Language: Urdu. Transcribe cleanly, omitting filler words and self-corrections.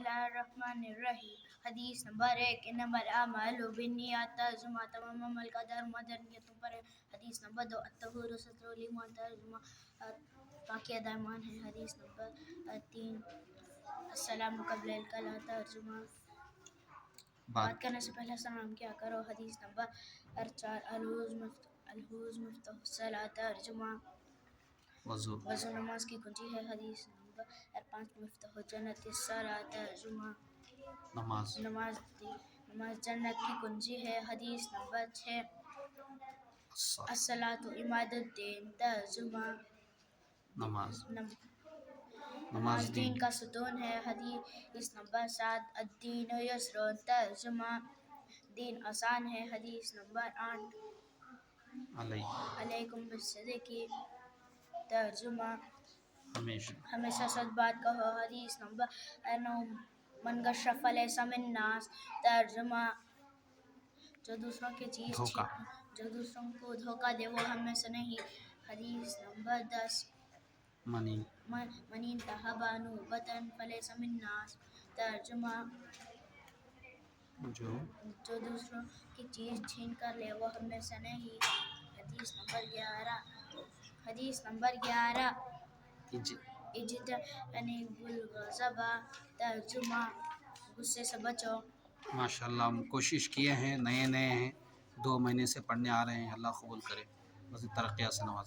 اللہ الرحمن الرحیم۔ حدیث نمبر 1، انما الاعمال بالنیات، ترجمہ تمام عمل کا در مدار نیتوں پر ہے۔ حدیث نمبر 2، الطہور ستر الایمان، ترجمہ پاکی ایمان ہے۔ حدیث نمبر 3، السلام قبل الکلام، ترجمہ بات کرنے سے پہلے سلام کیا کرو۔ حدیث نمبر 4، الحوض مفتاح الصلاۃ، ترجمہ وضو نماز کی کنجی ہے۔ حدیث نمبر 5، مفتاح جنت الصلاۃ، ترجمہ نماز جنت کی کنجی ہے۔ حدیث نمبر 6، الصلاۃ عماد الدین، ترجمہ نماز دین کا ستون ہے۔ حدیث نمبر 7، الدین یسر، ترجمہ دین آسان ہے۔ حدیث نمبر 8، علیکم بالصدق، ترجمہ ہمیشہ سچ بات کہو۔ حدیث نمبر 9، من غش فلیس منا، ترجمہ جو دوسروں کو دھوکہ دے وہ ہم میں سے نہیں۔ حدیث نمبر 10، من انتہب نوبۃ فلیس منا، ترجمہ جو دوسروں کی چیز چھین کر لے وہ ہم میں سے نہیں۔ حدیث نمبر 11، اجتنبوا الغضب، ترجمہ غصے سے بچو۔ ماشاءاللہ ہم کوشش کیے ہیں، نئے ہیں، 2 مہینے سے پڑھنے آ رہے ہیں، اللہ قبول کرے، مزید ترقیات سے نوازے۔